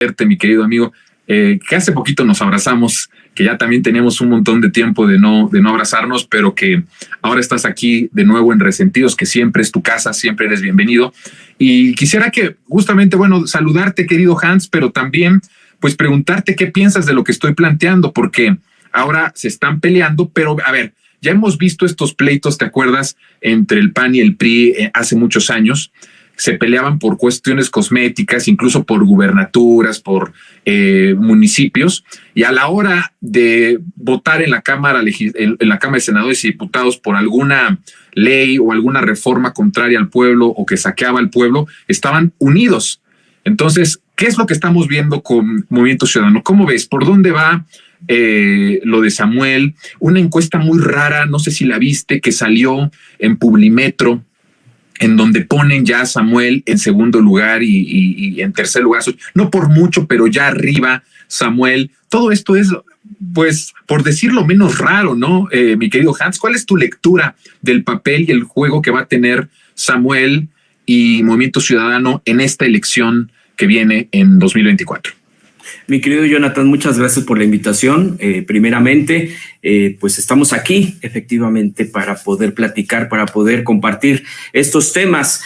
verte, mi querido amigo, que hace poquito nos abrazamos, que ya también tenemos un montón de tiempo de no abrazarnos, pero que ahora estás aquí de nuevo en Resentidos, que siempre es tu casa, siempre eres bienvenido. Y quisiera que justamente, bueno, saludarte, querido Hans, pero también pues preguntarte qué piensas de lo que estoy planteando, porque ahora se están peleando, pero a ver, ya hemos visto estos pleitos, ¿te acuerdas? Entre el PAN y el PRI hace muchos años. Se peleaban por cuestiones cosméticas, incluso por gubernaturas, por municipios, y a la hora de votar en la Cámara de Senadores y Diputados por alguna ley o alguna reforma contraria al pueblo o que saqueaba al pueblo, estaban unidos. Entonces, ¿qué es lo que estamos viendo con Movimiento Ciudadano? ¿Cómo ves? ¿Por dónde va lo de Samuel? Una encuesta muy rara, no sé si la viste, que salió en Publimetro, en donde ponen ya a Samuel en segundo lugar y en tercer lugar, no por mucho, pero ya arriba Samuel. Todo esto es, pues, por decirlo menos raro, ¿no? Mi querido Hans, ¿cuál es tu lectura del papel y el juego que va a tener Samuel y Movimiento Ciudadano en esta elección que viene en 2024? Mi querido Jonathan, muchas gracias por la invitación. Primeramente, pues estamos aquí efectivamente para poder platicar, para poder compartir estos temas.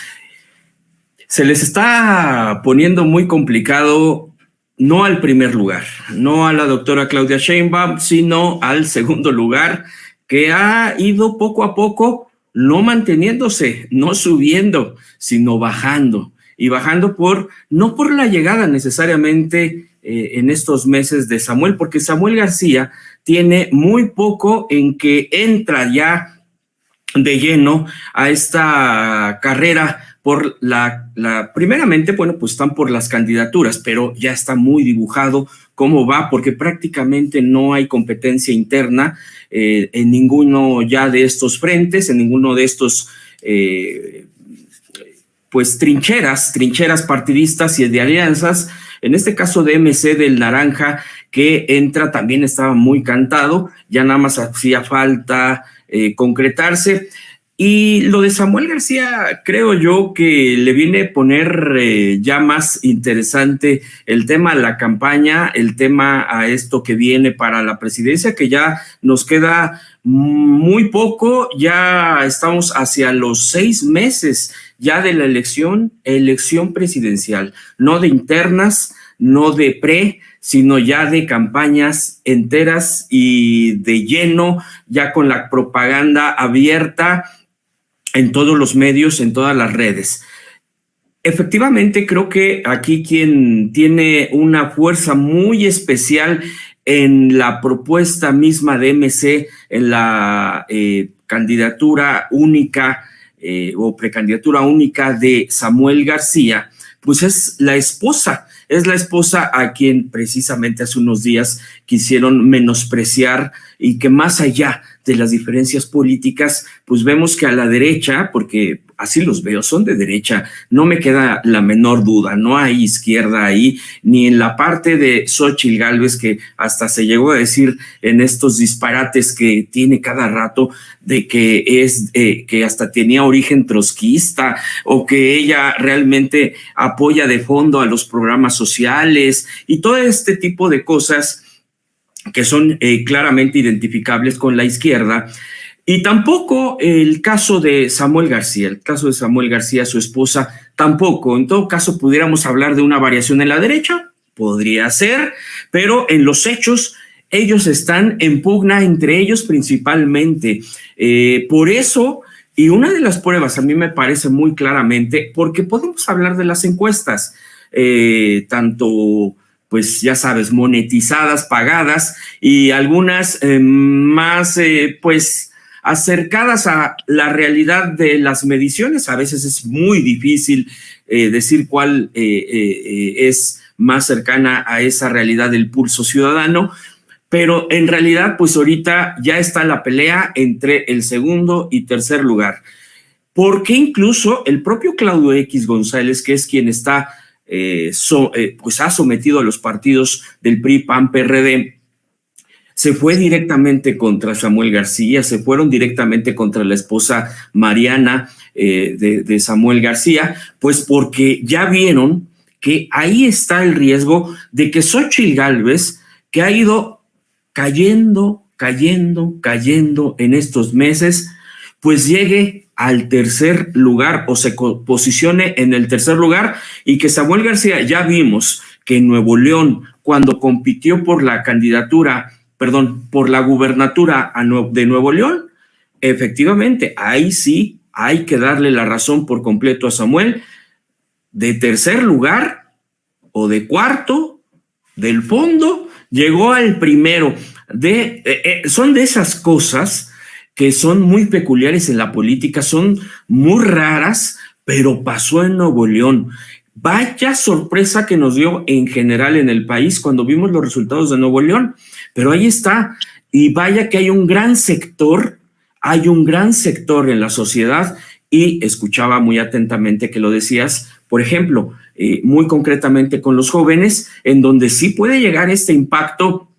Se les está poniendo muy complicado, no al primer lugar, no a la doctora Claudia Sheinbaum, sino al segundo lugar, que ha ido poco a poco no manteniéndose, no subiendo, sino bajando. Y bajando no por la llegada necesariamente en estos meses de Samuel, porque Samuel García tiene muy poco en que entra ya de lleno a esta carrera por primeramente, bueno, pues están por las candidaturas, pero ya está muy dibujado cómo va, porque prácticamente no hay competencia interna en ninguno ya de estos frentes, en ninguno de estos pues trincheras partidistas y de alianzas. En este caso de MC del Naranja, que entra, también estaba muy cantado, ya nada más hacía falta concretarse. Y lo de Samuel García, creo yo que le viene a poner ya más interesante el tema a la campaña, el tema a esto que viene para la presidencia, que ya nos queda muy poco, ya estamos hacia los 6 meses ya de la elección presidencial, no de internas, no de sino ya de campañas enteras y de lleno, ya con la propaganda abierta en todos los medios, en todas las redes. Efectivamente, creo que aquí quien tiene una fuerza muy especial en la propuesta misma de MC, en la candidatura única o precandidatura única de Samuel García, pues es la esposa a quien precisamente hace unos días quisieron menospreciar, y que más allá de las diferencias políticas, pues vemos que a la derecha, porque así los veo, son de derecha, no me queda la menor duda, no hay izquierda ahí, ni en la parte de Xóchitl Gálvez, que hasta se llegó a decir en estos disparates que tiene cada rato, de que que hasta tenía origen trotskista, o que ella realmente apoya de fondo a los programas sociales y todo este tipo de cosas que son claramente identificables con la izquierda. Y tampoco el caso de Samuel García, su esposa, tampoco. En todo caso, pudiéramos hablar de una variación en la derecha, podría ser, pero en los hechos ellos están en pugna entre ellos principalmente. Por eso, y una de las pruebas a mí me parece muy claramente, porque podemos hablar de las encuestas, tanto, pues ya sabes, monetizadas, pagadas, y algunas más, pues, acercadas a la realidad de las mediciones. A veces es muy difícil decir cuál es más cercana a esa realidad del pulso ciudadano, pero en realidad, pues ahorita ya está la pelea entre el segundo y tercer lugar, porque incluso el propio Claudio X González, que es quien está pues ha sometido a los partidos del PRI, PAN, PRD, se fue directamente contra Samuel García, se fueron directamente contra la esposa Mariana de Samuel García, pues porque ya vieron que ahí está el riesgo de que Xóchitl Gálvez, que ha ido cayendo en estos meses, pues llegue al tercer lugar o se posicione en el tercer lugar, y que Samuel García, ya vimos que en Nuevo León, cuando compitió por la gubernatura de Nuevo León, efectivamente, ahí sí hay que darle la razón por completo a Samuel. De tercer lugar o de cuarto, del fondo, llegó al primero. Son de esas cosas que son muy peculiares en la política, son muy raras, pero pasó en Nuevo León. Vaya sorpresa que nos dio en general en el país cuando vimos los resultados de Nuevo León, pero ahí está. Y vaya que hay un gran sector en la sociedad, y escuchaba muy atentamente que lo decías, por ejemplo, muy concretamente con los jóvenes, en donde sí puede llegar este impacto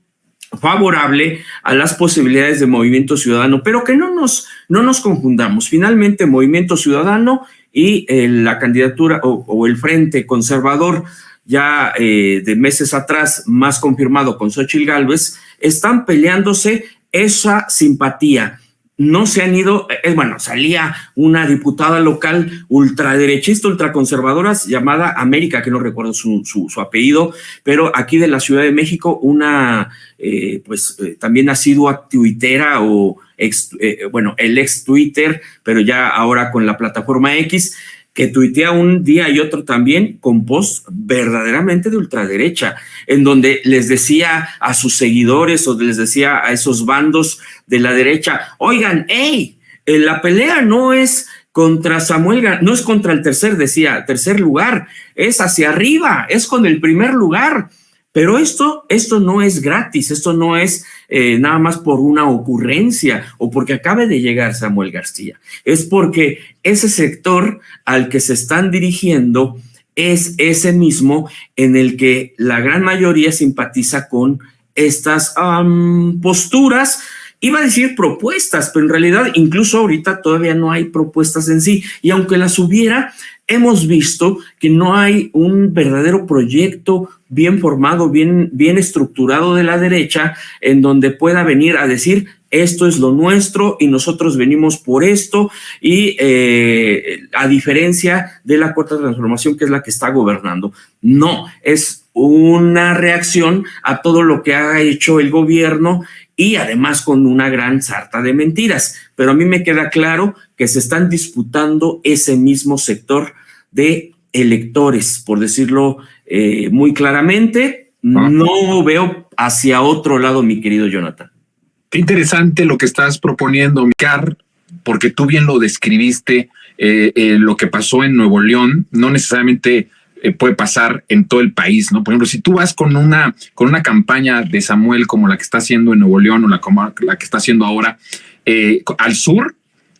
favorable a las posibilidades de Movimiento Ciudadano, pero que no nos confundamos. Finalmente, Movimiento Ciudadano y la candidatura o el Frente Conservador, ya de meses atrás, más confirmado con Xóchitl Gálvez, están peleándose esa simpatía. No se han ido, salía una diputada local ultraderechista, ultraconservadora, llamada América, que no recuerdo su apellido, pero aquí de la Ciudad de México, una también asidua tuitera o el ex Twitter, pero ya ahora con la plataforma X, que tuitea un día y otro también con posts verdaderamente de ultraderecha, en donde les decía a sus seguidores o les decía a esos bandos de la derecha, oigan, la pelea no es contra Samuel, no es contra el tercer lugar, es hacia arriba, es con el primer lugar. Pero esto no es gratis, esto no es nada más por una ocurrencia o porque acabe de llegar Samuel García. Es porque ese sector al que se están dirigiendo es ese mismo en el que la gran mayoría simpatiza con estas posturas. Iba a decir propuestas, pero en realidad incluso ahorita todavía no hay propuestas en sí. Y aunque las hubiera, hemos visto que no hay un verdadero proyecto bien formado, bien estructurado de la derecha, en donde pueda venir a decir esto es lo nuestro y nosotros venimos por esto, y a diferencia de la Cuarta Transformación, que es la que está gobernando. No, es una reacción a todo lo que ha hecho el gobierno, y además con una gran sarta de mentiras. Pero a mí me queda claro que se están disputando ese mismo sector de electores, por decirlo muy claramente. No veo hacia otro lado, mi querido Jonathan. Qué interesante lo que estás proponiendo, Micar, porque tú bien lo describiste, lo que pasó en Nuevo León, no necesariamente puede pasar en todo el país, ¿no? Por ejemplo, si tú vas con una campaña de Samuel como la que está haciendo en Nuevo León o la que está haciendo ahora, al sur,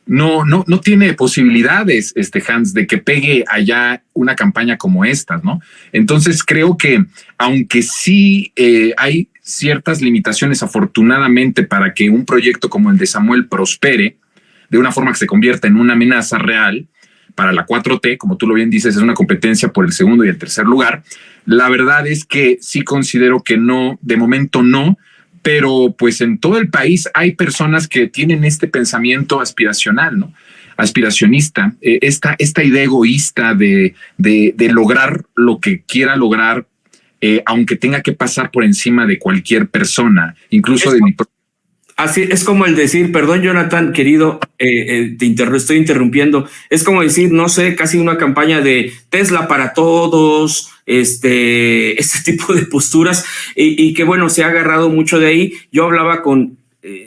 no tiene posibilidades, Hans, de que pegue allá una campaña como esta, ¿no? Entonces creo que, aunque sí hay ciertas limitaciones, afortunadamente, para que un proyecto como el de Samuel prospere de una forma que se convierta en una amenaza real para la 4T, como tú lo bien dices, es una competencia por el segundo y el tercer lugar. La verdad es que sí considero que no, de momento no, pero pues en todo el país hay personas que tienen este pensamiento aspiracional, ¿no? Aspiracionista, esta idea egoísta de lograr lo que quiera lograr, aunque tenga que pasar por encima de cualquier persona, incluso de mi propio. Así es como el decir, perdón, Jonathan, querido, estoy interrumpiendo. Es como decir, no sé, casi una campaña de Tesla para todos, este tipo de posturas, y que bueno, se ha agarrado mucho de ahí. Yo hablaba con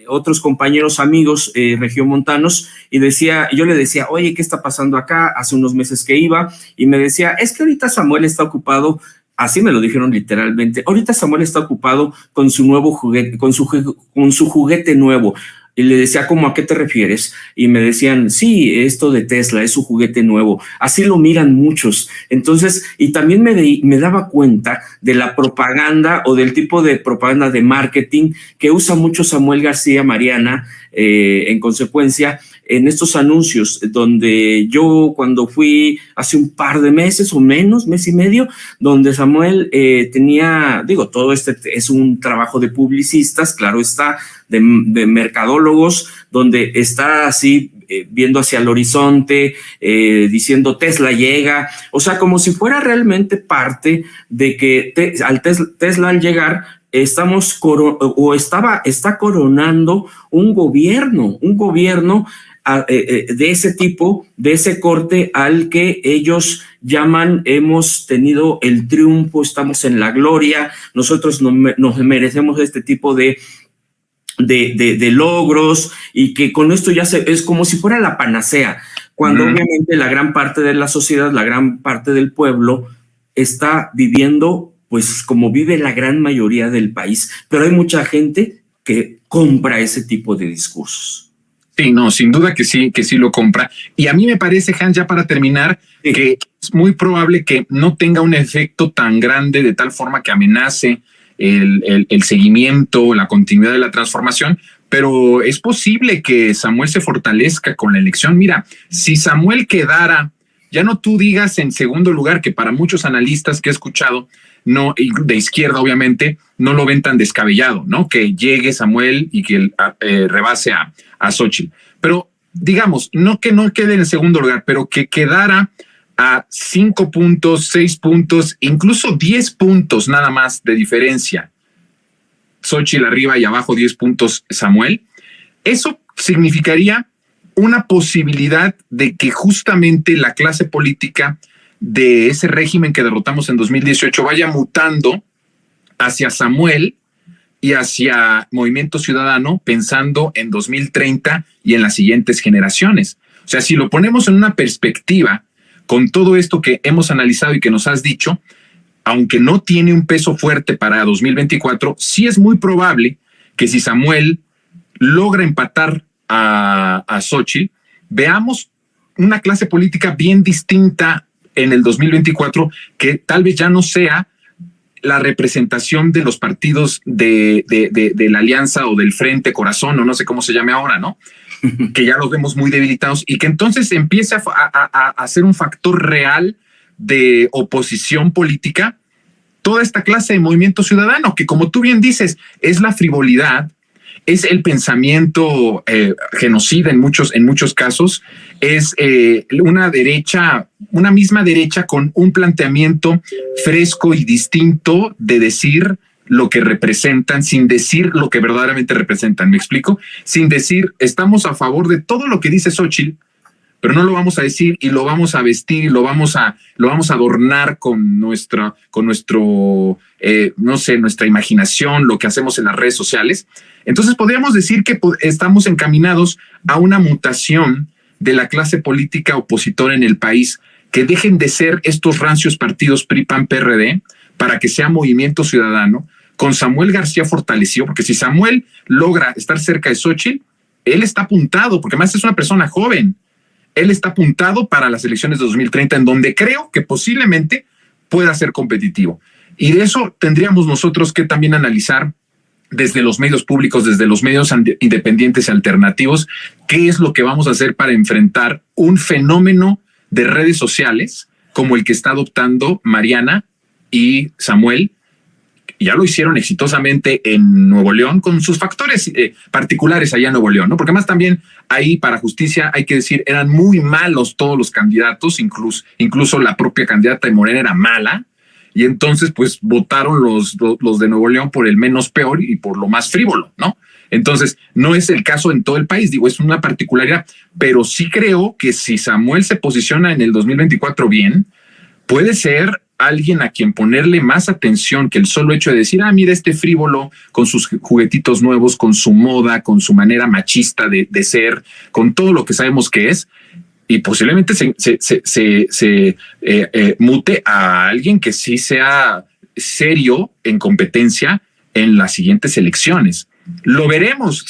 otros compañeros amigos regiomontanos y yo le decía, oye, ¿qué está pasando acá? Hace unos meses que iba, y me decía, es que ahorita Samuel está ocupado. Así me lo dijeron literalmente. Ahorita Samuel está ocupado con su nuevo juguete, con su juguete nuevo. Y le decía, ¿cómo a qué te refieres? Y me decían, sí, esto de Tesla es su juguete nuevo. Así lo miran muchos. Entonces, y también me daba cuenta de la propaganda o del tipo de propaganda de marketing que usa mucho Samuel García, Mariana, en consecuencia, en estos anuncios, donde yo cuando fui hace un par de meses o menos, mes y medio, donde Samuel tenía, digo, todo este es un trabajo de publicistas, claro está, de mercadólogos, donde está así viendo hacia el horizonte, diciendo Tesla llega, o sea, como si fuera realmente parte de que Tesla al llegar está coronando un gobierno de ese tipo, de ese corte al que ellos llaman hemos tenido el triunfo, estamos en la gloria, nosotros nos merecemos este tipo de logros, y que con esto ya es como si fuera la panacea, cuando obviamente la gran parte de la sociedad, la gran parte del pueblo está viviendo pues como vive la gran mayoría del país, pero hay mucha gente que compra ese tipo de discursos. Sí, no, sin duda que sí lo compra. Y a mí me parece, Hans, ya para terminar, sí, que es muy probable que no tenga un efecto tan grande de tal forma que amenace el seguimiento, la continuidad de la transformación, pero es posible que Samuel se fortalezca con la elección. Mira, si Samuel quedara, ya no tú digas en segundo lugar, que para muchos analistas que he escuchado, no, de izquierda obviamente, no lo ven tan descabellado, ¿no? Que llegue Samuel y que rebase a Xóchitl. Pero digamos, no que no quede en el segundo lugar, pero que quedara a 5 puntos, 6 puntos, incluso 10 puntos nada más de diferencia. Xóchitl arriba y abajo 10 puntos Samuel. Eso significaría una posibilidad de que justamente la clase política de ese régimen que derrotamos en 2018 vaya mutando hacia Samuel y hacia Movimiento Ciudadano, pensando en 2030 y en las siguientes generaciones. O sea, si lo ponemos en una perspectiva con todo esto que hemos analizado y que nos has dicho, aunque no tiene un peso fuerte para 2024, sí es muy probable que si Samuel logra empatar a Xóchitl, veamos una clase política bien distinta en el 2024, que tal vez ya no sea la representación de los partidos de la Alianza o del Frente Corazón, o no sé cómo se llame ahora, ¿no? Que ya los vemos muy debilitados, y que entonces empiece a ser un factor real de oposición política toda esta clase de movimiento ciudadano, que como tú bien dices, es la frivolidad, es el pensamiento genocida en muchos casos, es una misma derecha con un planteamiento fresco y distinto de decir lo que representan sin decir lo que verdaderamente representan. ¿Me explico? Sin decir, estamos a favor de todo lo que dice Xóchitl, pero no lo vamos a decir y lo vamos a vestir y lo vamos a adornar con nuestra imaginación, lo que hacemos en las redes sociales. Entonces podríamos decir que estamos encaminados a una mutación de la clase política opositora en el país, que dejen de ser estos rancios partidos PRI, PAN, PRD, para que sea Movimiento Ciudadano, con Samuel García fortalecido, porque si Samuel logra estar cerca de Xóchitl, él está apuntado, porque además es una persona joven, él está apuntado para las elecciones de 2030, en donde creo que posiblemente pueda ser competitivo. Y de eso tendríamos nosotros que también analizar desde los medios públicos, desde los medios independientes y alternativos, qué es lo que vamos a hacer para enfrentar un fenómeno de redes sociales como el que está adoptando Mariana y Samuel. Ya lo hicieron exitosamente en Nuevo León con sus factores particulares allá en Nuevo León, ¿no? Porque además también ahí, para justicia, hay que decir, eran muy malos todos los candidatos, incluso la propia candidata de Morena era mala, y entonces pues votaron los de Nuevo León por el menos peor y por lo más frívolo, ¿no? Entonces no es el caso en todo el país, digo, es una particularidad, pero sí creo que si Samuel se posiciona en el 2024 bien, puede ser alguien a quien ponerle más atención que el solo hecho de decir, mira este frívolo con sus juguetitos nuevos, con su moda, con su manera machista de ser, con todo lo que sabemos que es, y posiblemente se mute a alguien que sí sea serio en competencia en las siguientes elecciones. Lo veremos,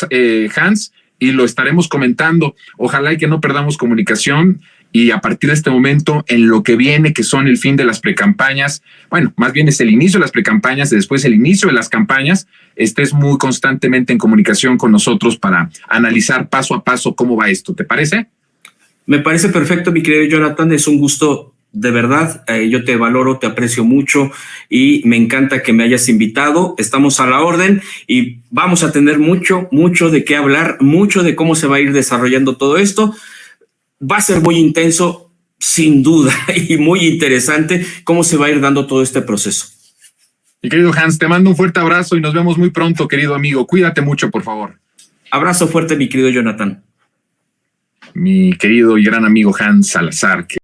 Hans, y lo estaremos comentando. Ojalá y que no perdamos comunicación y a partir de este momento, en lo que viene, que son el fin de las precampañas, bueno, más bien es el inicio de las precampañas, después el inicio de las campañas, estés muy constantemente en comunicación con nosotros para analizar paso a paso cómo va esto. ¿Te parece? Me parece perfecto, mi querido Jonathan, es un gusto. De verdad, yo te valoro, te aprecio mucho y me encanta que me hayas invitado. Estamos a la orden y vamos a tener mucho de qué hablar, mucho de cómo se va a ir desarrollando todo esto. Va a ser muy intenso, sin duda, y muy interesante cómo se va a ir dando todo este proceso. Mi querido Hans, te mando un fuerte abrazo y nos vemos muy pronto, querido amigo. Cuídate mucho, por favor. Abrazo fuerte, mi querido Jonathan. Mi querido y gran amigo Hans Salazar.